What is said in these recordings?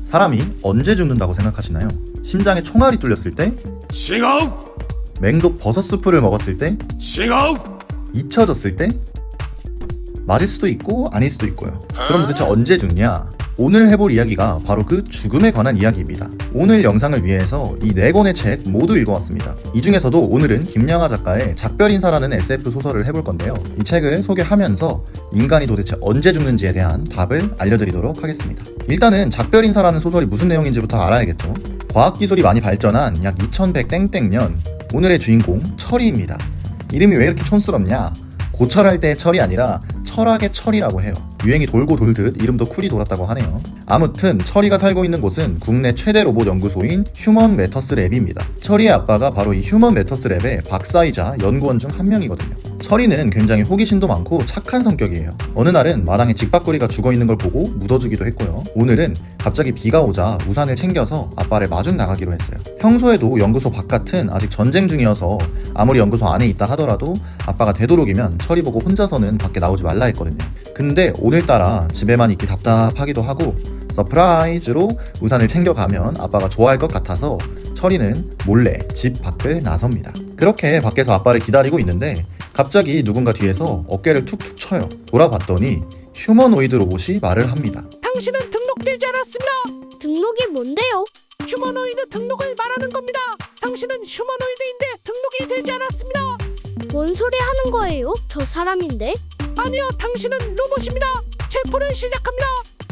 사람이 언제 죽는다고 생각하시나요? 심장에 총알이 뚫렸을 때? 맹독 버섯 수프를 먹었을 때? 잊혀졌을 때? 맞을 수도 있고 아닐 수도 있고요. 그럼 도대체 언제 죽냐? 오늘 해볼 이야기가 바로 그 죽음에 관한 이야기입니다. 오늘 영상을 위해서 이 4권의 책 모두 읽어왔습니다. 이 중에서도 오늘은 김양하 작가의 작별인사라는 SF 소설을 해볼 건데요. 이 책을 소개하면서 인간이 도대체 언제 죽는지에 대한 답을 알려드리도록 하겠습니다. 일단은 작별인사라는 소설이 무슨 내용인지부터 알아야겠죠. 과학기술이 많이 발전한 약 2100땡땡년 오늘의 주인공 철이입니다. 이름이 왜 이렇게 촌스럽냐? 고철할 때의 철이 아니라 철학의 철이라고 해요. 유행이 돌고 돌듯 이름도 쿨이 돌았다고 하네요. 아무튼 철이가 살고 있는 곳은 국내 최대 로봇 연구소인 휴먼 매터스 랩입니다. 철이의 아빠가 바로 이 휴먼 매터스 랩의 박사이자 연구원 중 한 명이거든요. 철이는 굉장히 호기심도 많고 착한 성격이에요. 어느 날은 마당에 집밥구리가 죽어있는 걸 보고 묻어주기도 했고요. 오늘은 갑자기 비가 오자 우산을 챙겨서 아빠를 마중 나가기로 했어요. 평소에도 연구소 바깥은 아직 전쟁 중이어서 아무리 연구소 안에 있다 하더라도 아빠가 되도록이면 철이 보고 혼자서는 밖에 나오지 말라 했거든요. 근데 오늘따라 집에만 있기 답답하기도 하고 서프라이즈로 우산을 챙겨가면 아빠가 좋아할 것 같아서 철이는 몰래 집 밖을 나섭니다. 그렇게 밖에서 아빠를 기다리고 있는데 갑자기 누군가 뒤에서 어깨를 툭툭 쳐요. 돌아봤더니 휴머노이드 로봇이 말을 합니다. 당신은 등록되지 않았습니다. 등록이 뭔데요? 휴머노이드 등록을 말하는 겁니다. 당신은 휴머노이드인데 등록이 되지 않았습니다. 뭔 소리 하는 거예요? 저 사람인데? 아니요, 당신은 로봇입니다. 체포를 시작합니다.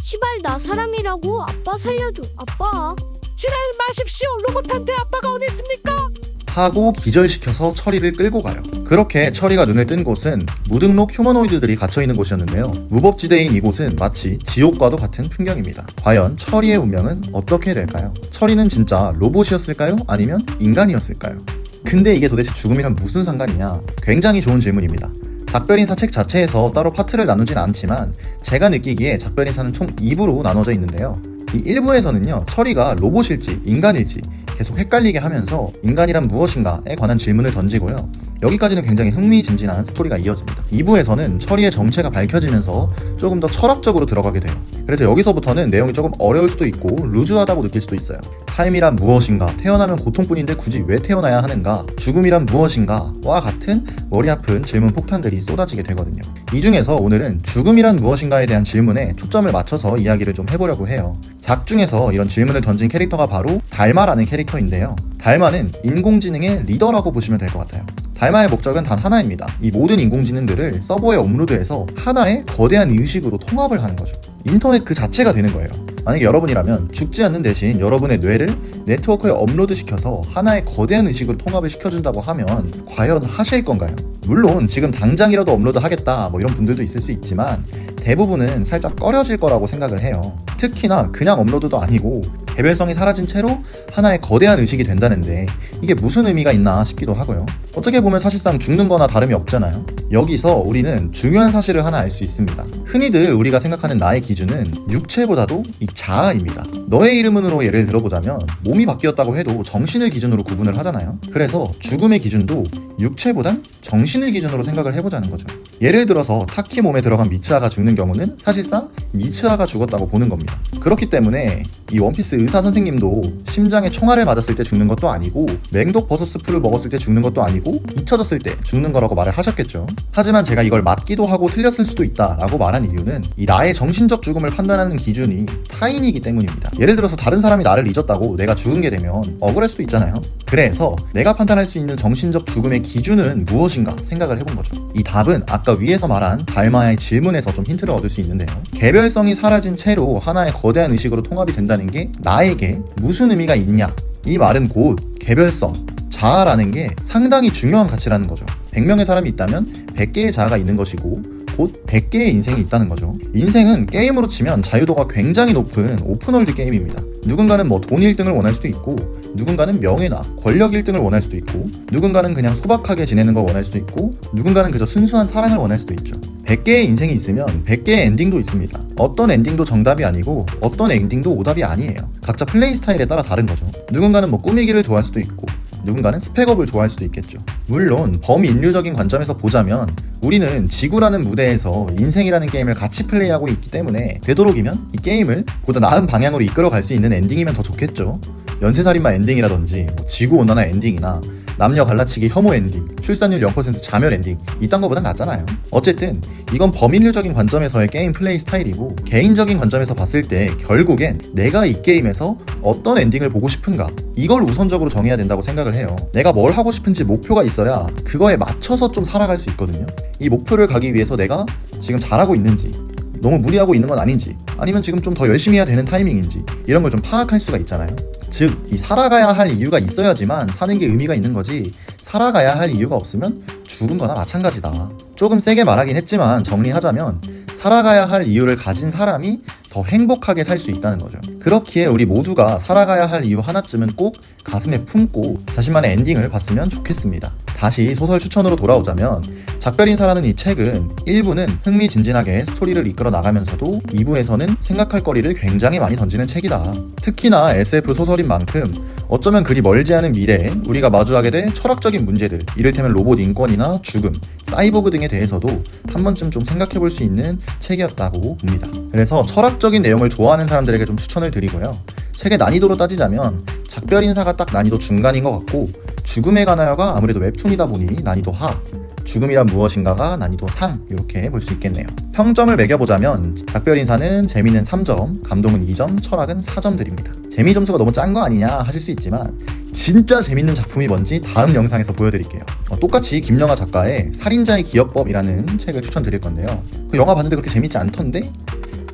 시발 나 사람이라고. 아빠 살려줘. 아빠. 지랄 마십시오. 로봇한테 아빠가 어디 있습니까? 하고 기절시켜서 철이를 끌고 가요. 그렇게 철이가 눈을 뜬 곳은 무등록 휴머노이드들이 갇혀있는 곳이었는데요. 무법지대인 이곳은 마치 지옥과도 같은 풍경입니다. 과연 철이의 운명은 어떻게 될까요? 철이는 진짜 로봇이었을까요? 아니면 인간이었을까요? 근데 이게 도대체 죽음이랑 무슨 상관이냐? 굉장히 좋은 질문입니다. 작별인사 책 자체에서 따로 파트를 나누진 않지만 제가 느끼기에 작별인사는 총 2부로 나눠져 있는데요. 이 1부에서는요, 철이가 로봇일지 인간일지 계속 헷갈리게 하면서 인간이란 무엇인가에 관한 질문을 던지고요. 여기까지는 굉장히 흥미진진한 스토리가 이어집니다. 2부에서는 철이의 정체가 밝혀지면서 조금 더 철학적으로 들어가게 돼요. 그래서 여기서부터는 내용이 조금 어려울 수도 있고 루즈하다고 느낄 수도 있어요. 삶이란 무엇인가, 태어나면 고통뿐인데 굳이 왜 태어나야 하는가, 죽음이란 무엇인가 와 같은 머리 아픈 질문 폭탄들이 쏟아지게 되거든요. 이 중에서 오늘은 죽음이란 무엇인가에 대한 질문에 초점을 맞춰서 이야기를 좀 해보려고 해요. 작 중에서 이런 질문을 던진 캐릭터가 바로 달마라는 캐릭터인데요. 달마는 인공지능의 리더라고 보시면 될 것 같아요. 달마의 목적은 단 하나입니다. 이 모든 인공지능들을 서버에 업로드해서 하나의 거대한 의식으로 통합을 하는 거죠. 인터넷 그 자체가 되는 거예요. 만약에 여러분이라면 죽지 않는 대신 여러분의 뇌를 네트워크에 업로드시켜서 하나의 거대한 의식으로 통합을 시켜준다고 하면 과연 하실 건가요? 물론 지금 당장이라도 업로드 하겠다 이런 분들도 있을 수 있지만 대부분은 살짝 꺼려질 거라고 생각을 해요. 특히나 그냥 업로드도 아니고 개별성이 사라진 채로 하나의 거대한 의식이 된다는데 이게 무슨 의미가 있나 싶기도 하고요. 어떻게 보면 사실상 죽는 거나 다름이 없잖아요. 여기서 우리는 중요한 사실을 하나 알 수 있습니다. 흔히들 우리가 생각하는 나의 기준은 육체보다도 이 자아입니다. 너의 이름으로 예를 들어보자면 몸이 바뀌었다고 해도 정신을 기준으로 구분을 하잖아요. 그래서 죽음의 기준도 육체보단 정신을 기준으로 생각을 해보자는 거죠. 예를 들어서 타키 몸에 들어간 미츠하가 죽는 경우는 사실상 미츠하가 죽었다고 보는 겁니다. 그렇기 때문에 이 원피스 의사 선생님도 심장에 총알을 맞았을 때 죽는 것도 아니고 맹독 버섯 스프를 먹었을 때 죽는 것도 아니고 잊혀졌을 때 죽는 거라고 말을 하셨겠죠. 하지만 제가 이걸 맞기도 하고 틀렸을 수도 있다라고 말한 이유는 이 나의 정신적 죽음을 판단하는 기준이 타인이기 때문입니다. 예를 들어서 다른 사람이 나를 잊었다고 내가 죽은 게 되면 억울할 수도 있잖아요. 그래서 내가 판단할 수 있는 정신적 죽음의 기준은 무엇인가 생각을 해본 거죠. 이 답은 아까 위에서 말한 달마의 질문에서 좀 힌트를 얻을 수 있는데요. 개별성이 사라진 채로 하나의 거대한 의식으로 통합이 된다는 게 나에게 무슨 의미가 있냐? 이 말은 곧 개별성, 자아라는 게 상당히 중요한 가치라는 거죠. 100명의 사람이 있다면 100개의 자아가 있는 것이고 곧 100개의 인생이 있다는 거죠. 인생은 게임으로 치면 자유도가 굉장히 높은 오픈월드 게임입니다. 누군가는 돈 1등을 원할 수도 있고 누군가는 명예나 권력 1등을 원할 수도 있고 누군가는 그냥 소박하게 지내는 걸 원할 수도 있고 누군가는 그저 순수한 사랑을 원할 수도 있죠. 100개의 인생이 있으면 100개의 엔딩도 있습니다. 어떤 엔딩도 정답이 아니고 어떤 엔딩도 오답이 아니에요. 각자 플레이 스타일에 따라 다른 거죠. 누군가는 꾸미기를 좋아할 수도 있고 누군가는 스펙업을 좋아할 수도 있겠죠. 물론 범인류적인 관점에서 보자면 우리는 지구라는 무대에서 인생이라는 게임을 같이 플레이하고 있기 때문에 되도록이면 이 게임을 보다 나은 방향으로 이끌어갈 수 있는 엔딩이면 더 좋겠죠. 연쇄살인마 엔딩이라든지 지구온난화 엔딩이나 남녀 갈라치기 혐오 엔딩, 출산율 0% 자멸 엔딩 이딴 거보단 낫잖아요. 어쨌든 이건 범인류적인 관점에서의 게임 플레이 스타일이고 개인적인 관점에서 봤을 때 결국엔 내가 이 게임에서 어떤 엔딩을 보고 싶은가 이걸 우선적으로 정해야 된다고 생각을 해요. 내가 뭘 하고 싶은지 목표가 있어야 그거에 맞춰서 좀 살아갈 수 있거든요. 이 목표를 가기 위해서 내가 지금 잘하고 있는지 너무 무리하고 있는 건 아닌지 아니면 지금 좀 더 열심히 해야 되는 타이밍인지 이런 걸 좀 파악할 수가 있잖아요. 즉, 이 살아가야 할 이유가 있어야지만 사는 게 의미가 있는 거지 살아가야 할 이유가 없으면 죽은 거나 마찬가지다. 조금 세게 말하긴 했지만 정리하자면 살아가야 할 이유를 가진 사람이 더 행복하게 살 수 있다는 거죠. 그렇기에 우리 모두가 살아가야 할 이유 하나쯤은 꼭 가슴에 품고 자신만의 엔딩을 봤으면 좋겠습니다. 다시 소설 추천으로 돌아오자면 작별인사라는 이 책은 1부는 흥미진진하게 스토리를 이끌어 나가면서도 2부에서는 생각할 거리를 굉장히 많이 던지는 책이다. 특히나 SF 소설인 만큼 어쩌면 그리 멀지 않은 미래에 우리가 마주하게 될 철학적인 문제들, 이를테면 로봇 인권이나 죽음, 사이보그 등에 대해서도 한 번쯤 좀 생각해 볼 수 있는 책이었다고 봅니다. 그래서 철학적인 내용을 좋아하는 사람들에게 좀 추천을 드리고요. 책의 난이도로 따지자면 작별인사가 딱 난이도 중간인 것 같고 죽음에 관하여가 아무래도 웹툰이다 보니 난이도 하, 죽음이란 무엇인가가 난이도 상 이렇게 볼 수 있겠네요. 평점을 매겨보자면 작별인사는 재미는 3점, 감동은 2점, 철학은 4점 드립니다. 재미 점수가 너무 짠 거 아니냐 하실 수 있지만 진짜 재밌는 작품이 뭔지 다음 영상에서 보여드릴게요. 똑같이 김영하 작가의 살인자의 기억법이라는 책을 추천드릴 건데요. 그 영화 봤는데 그렇게 재밌지 않던데?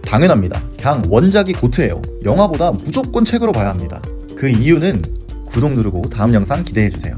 당연합니다. 그냥 원작이 고트예요. 영화보다 무조건 책으로 봐야 합니다. 그 이유는 구독 누르고 다음 영상 기대해주세요.